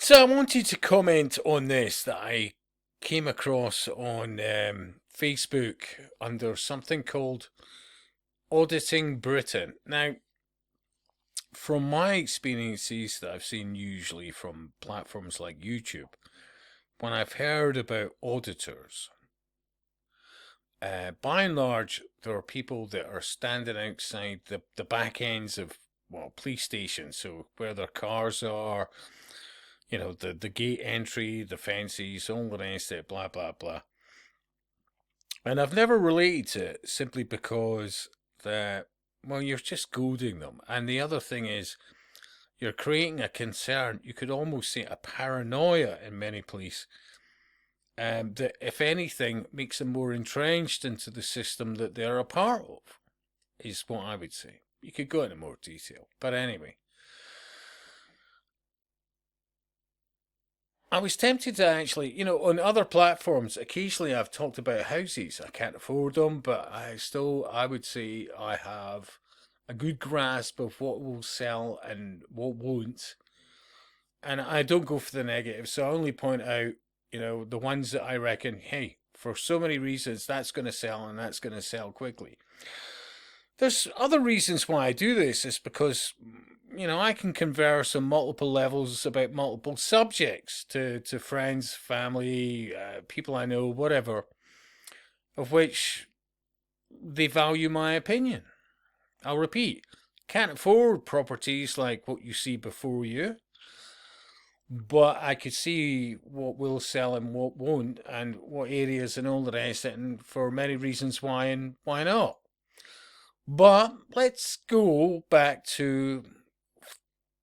So I wanted to comment on this that I came across on Facebook under something called Auditing Britain. Now, from my experiences that I've seen usually from platforms like YouTube, when I've heard about auditors, by and large, there are people that are standing outside the back ends of, well, police stations, so where their cars are, the gate entry, the fences, all the rest of it, blah, blah, blah. And I've never related to it simply because well, you're just goading them. And the other thing is, you're creating a concern, you could almost say a paranoia in many police, that if anything makes them more entrenched into the system that they're a part of, is what I would say. You could go into more detail. But anyway, I was tempted to actually, on other platforms, occasionally I've talked about houses. I can't afford them, but I would say I have a good grasp of what will sell and what won't. And I don't go for the negative, so I only point out, the ones that I reckon, hey, for so many reasons, that's going to sell and that's going to sell quickly. There's other reasons why I do this, is because I can converse on multiple levels about multiple subjects to friends, family, people I know, whatever, of which they value my opinion. I'll repeat, can't afford properties like what you see before you, but I could see what will sell and what won't, and what areas and all the rest, and for many reasons why and why not. But let's go back to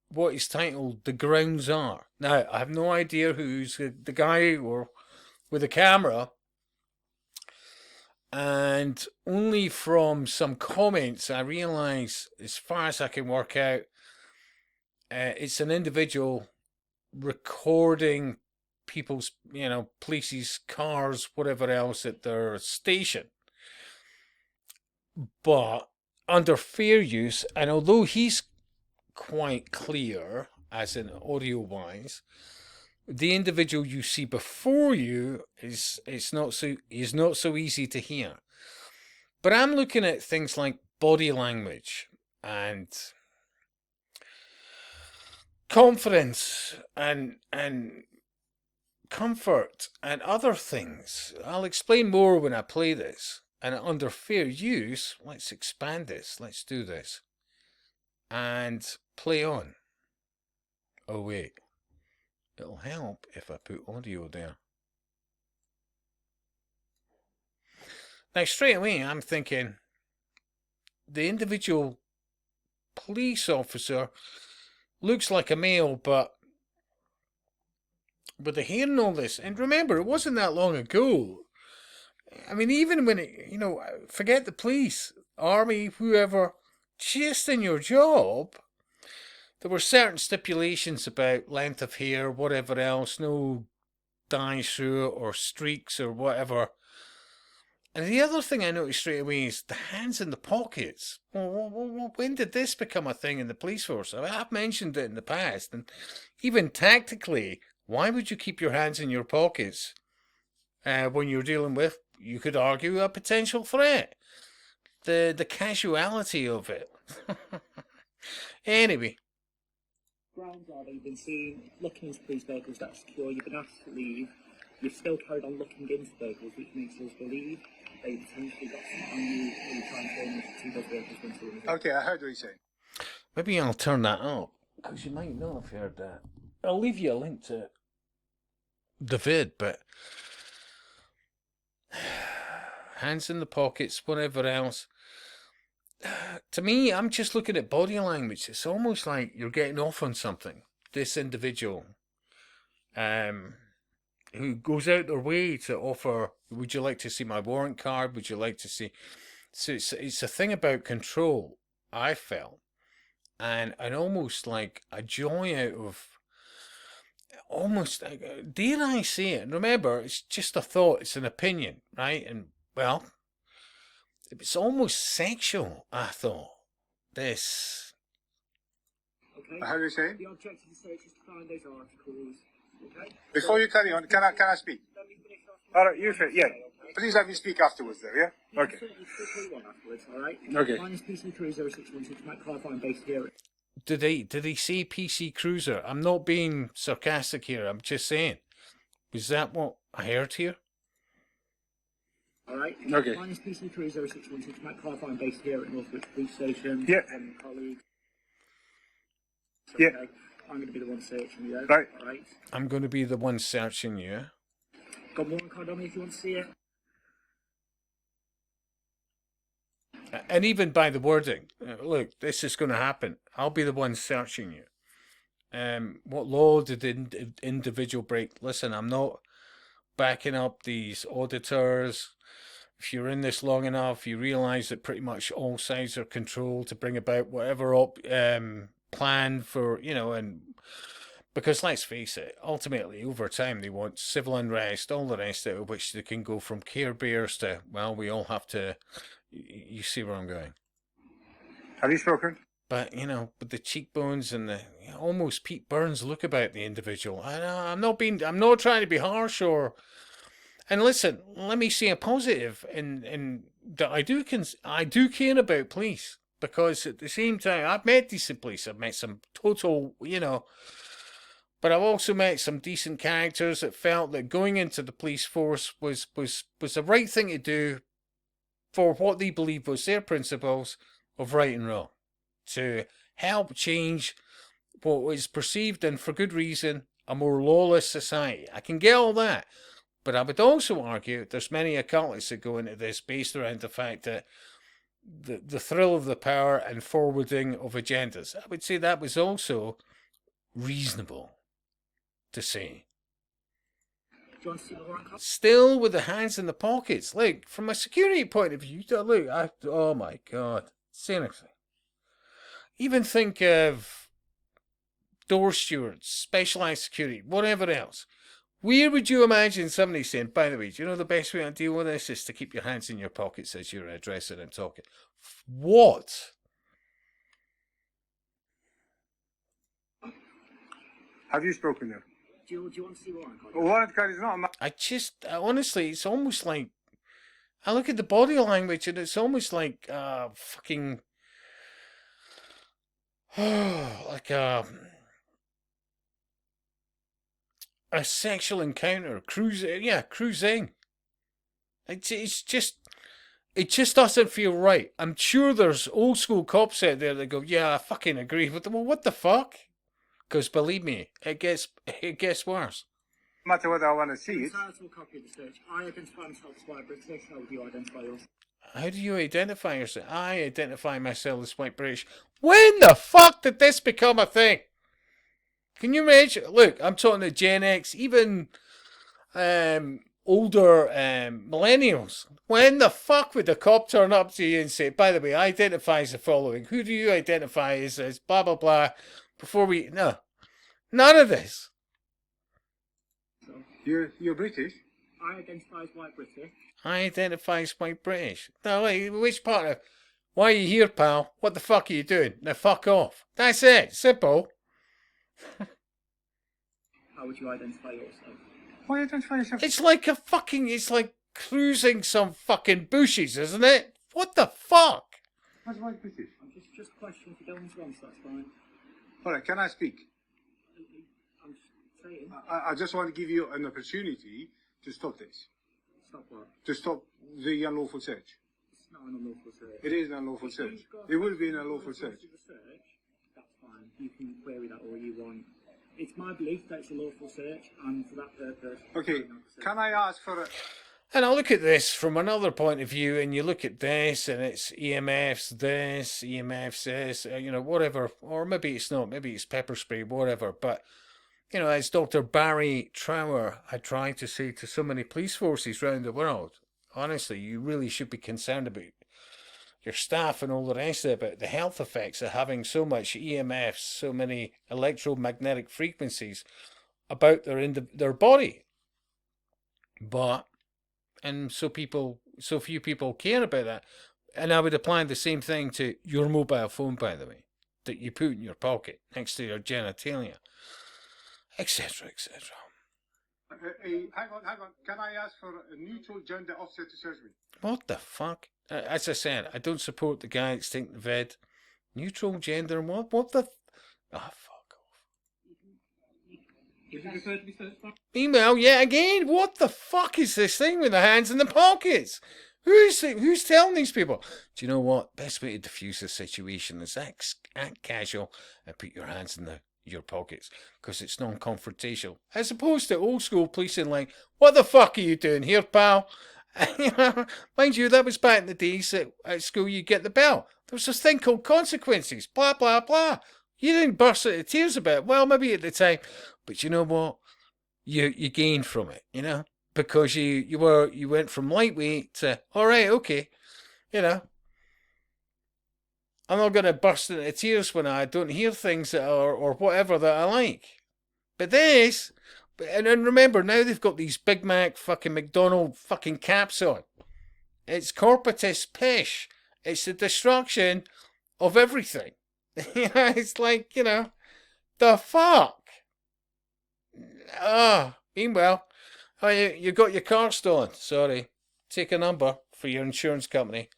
what is titled The Grounds Are. Now, I have no idea who's the guy or with the camera, and only from some comments I realise, as far as I can work out, it's an individual recording people's, police's cars, whatever else at their station. But under fair use, and although he's quite clear, as in audio wise, the individual you see before you is not so easy to hear. But I'm looking at things like body language and confidence and comfort and other things. I'll explain more when I play this. And under fair use, let's expand this. Let's do this. And play on. Oh, wait. It'll help if I put audio there. Now, straight away, I'm thinking the individual police officer looks like a male, but with the hair and all this, and remember, it wasn't that long ago. I mean, even when forget the police, army, whoever, just in your job, there were certain stipulations about length of hair, whatever else, no dye through it or streaks or whatever. And the other thing I noticed straight away is the hands in the pockets. Well, when did this become a thing in the police force? I mean, I've mentioned it in the past, and even tactically, why would you keep your hands in your pockets when you're dealing with, you could argue, a potential threat? The casuality of it. Anyway. Grounds are that you've been seen looking into police vehicles that are secure, you've been asked to leave, you've still carried on looking into vehicles, which makes us believe they potentially got something on you when you're trying to see those vehicles when someone. Okay, I heard what he's saying. Maybe I'll turn that up, because you might not have heard that. I'll leave you a link to the vid, but hands in the pockets, whatever else. To me, I'm just looking at body language. It's almost like you're getting off on something. This individual, who goes out their way to offer, would you like to see my warrant card? Would you like to see? So it's a thing about control, I felt, and almost like a joy out of, almost, dare I say it? And remember, it's just a thought, it's an opinion, right? And, well, it's almost sexual, I thought. This. Okay, Okay. How do you say? The object of the search is to find those articles. Okay. Before you carry on, can I speak? Let me finish off. All right, you yeah. Okay. Please let me speak afterwards, there. Yeah. Okay. Certainly quickly one afterwards. All right. Okay. Minus PC Crew 0616 Matt Clarifying base here. Did he say PC Cruiser? I'm not being sarcastic here. I'm just saying. Was that what I heard here? All right. Okay. Minus PC Crew 0616 Matt Clarifying base here at Northwich Police Station. Yeah. And colleagues. Yeah. Okay. I'm going to be the one searching you. Right. All right. I'm going to be the one searching you. Got more card on me if you want to see it. And even by the wording, look, this is going to happen. I'll be the one searching you. What law did the individual break? Listen, I'm not backing up these auditors. If you're in this long enough, you realise that pretty much all sides are controlled to bring about whatever plan for, and because let's face it, ultimately over time they want civil unrest, all the rest of it, which they can go from Care Bears to, well, we all have to. You see where I'm going. Have you spoken? But, with the cheekbones and the almost Pete Burns look about the individual. I'm not trying to be harsh and listen, let me see a positive in that I do care about police, because at the same time, I've met decent police. I've met some total, but I've also met some decent characters that felt that going into the police force was the right thing to do for what they believed was their principles of right and wrong, to help change what was perceived, and for good reason, a more lawless society. I can get all that, but I would also argue there's many occultists that go into this based around the fact that the thrill of the power and forwarding of agendas. I would say that was also reasonable to say. Do you want to see the warrant copy? Still with the hands in the pockets. Like, from a security point of view, oh my God. Seriously. Even think of door stewards, specialized security, whatever else. Where would you imagine somebody saying, by the way, do you know the best way to deal with this is to keep your hands in your pockets as you're addressing and talking? What? Have you spoken there? Do you want to see the warrant copy? A warrant card is not Honestly, it's almost like, I look at the body language and it's almost like fucking, like a sexual encounter, cruising. It just doesn't feel right. I'm sure there's old school cops out there that go, yeah, I fucking agree with them. Well, what the fuck? Because believe me, it gets worse. No matter whether I want to see it. Entitled to a copy of the search. I identify myself as white British. How would you identify yourself? How do you identify yourself? I identify myself as white British. When the fuck did this become a thing? Can you imagine? Look, I'm talking to Gen X, even older millennials. When the fuck would the cop turn up to you and say, by the way, I identify as the following. Who do you identify as blah, blah, blah. No. None of this. You're British? I identify as white British. I identify as white British. No, wait, which part of... Why are you here, pal? What the fuck are you doing? Now fuck off. That's it. Simple. How would you identify yourself? Why identify yourself? It's like cruising some fucking bushes, isn't it? What the fuck? What's white British? I'm just questioning if you don't want to answer, that's fine. All right, can I speak? I'm just saying. I just want to give you an opportunity to stop this. Stop what? To stop the unlawful search. It's not an unlawful search. It is an unlawful If search. you've got It will be an questions unlawful about search. the search, that's fine. You can query that all you want. It's my belief that it's a lawful search, and for that purpose... Okay, can I ask for a... And I look at this from another point of view, and you look at this, and it's EMFs this, EMFs this, whatever. Or maybe it's not, maybe it's pepper spray, whatever. But, as Dr. Barry Trower had tried to say to so many police forces around the world, honestly, you really should be concerned about your staff and all the rest of it, about the health effects of having so much EMFs, so many electromagnetic frequencies about their body. And so few people care about that. And I would apply the same thing to your mobile phone, by the way. that you put in your pocket next to your genitalia, etc., etc. Hang on. Can I ask for a neutral gender offset to surgery? What the fuck? As I said, I don't support the guy that's taking the vid. Neutral gender and what? What the? Fuck off. Would you prefer to be searched for? Email yet again. What the fuck is this thing with the hands in the pockets? Who's telling these people? Do you know what? Best way to diffuse the situation is act casual and put your hands in your pockets, because it's non-confrontational, as opposed to old school policing like, what the fuck are you doing here, pal? Mind you, that was back in the days at school. You get the bell. There was this thing called consequences. Blah blah blah. You didn't burst into tears about it. Well, maybe at the time, but you know what? You gained from it. You know, because you went from lightweight to all right, okay. You know, I'm not going to burst into tears when I don't hear things that are, or whatever that I like. But this, and remember, now they've got these Big Mac fucking McDonald fucking caps on. It's corporatist pish. It's the destruction of everything. It's like, you know, the fuck? Meanwhile, you got your car stolen. Sorry. Take a number for your insurance company.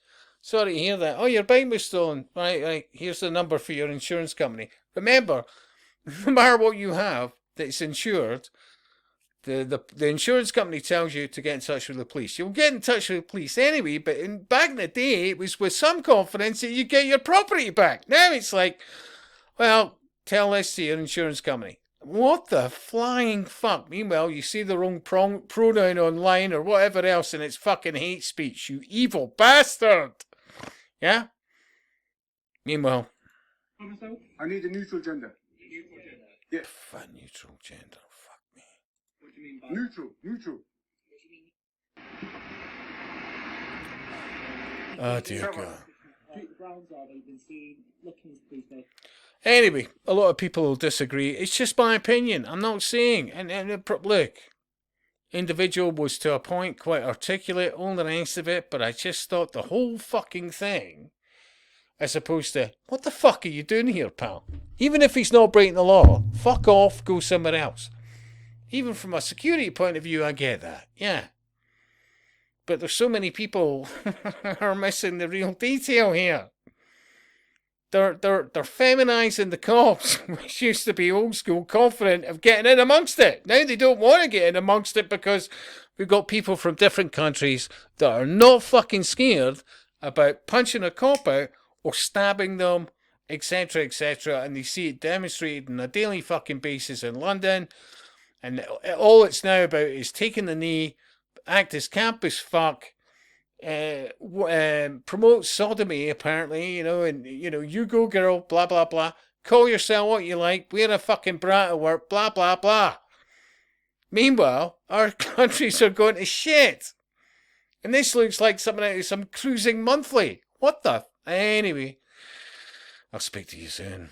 Sorry to hear that. Oh, your bike was stolen. Right. Here's the number for your insurance company. Remember, no matter what you have that's insured, the insurance company tells you to get in touch with the police. You'll get in touch with the police anyway, but back in the day, it was with some confidence that you get your property back. Now it's like, well, tell this to your insurance company. What the flying fuck? Meanwhile, you see the wrong pronoun online or whatever else, and it's fucking hate speech, you evil bastard. Yeah? Meanwhile, I need a neutral gender. Yeah. Neutral gender. Fuck me. What do you mean by Neutral. Oh dear God. the grounds are they've been seen looking as police vehicles? Anyway, a lot of people will disagree. It's just my opinion. I'm not saying. And look, individual was to a point quite articulate, all the rest of it, but I just thought the whole fucking thing, as opposed to, what the fuck are you doing here, pal? Even if he's not breaking the law, fuck off, go somewhere else. Even from a security point of view, I get that, yeah. But there's so many people are missing the real detail here. They're feminising the cops, which used to be old school, confident of getting in amongst it. Now they don't want to get in amongst it because we've got people from different countries that are not fucking scared about punching a cop out or stabbing them, etc., etc. And they see it demonstrated on a daily fucking basis in London. And all it's now about is taking the knee, act as camp as fuck, promote sodomy, apparently, and you go girl, blah blah blah, call yourself what you like, wear a fucking bra to work, blah blah blah. Meanwhile, our countries are going to shit, and this looks like something out of some cruising monthly. What the? Anyway, I'll speak to you soon.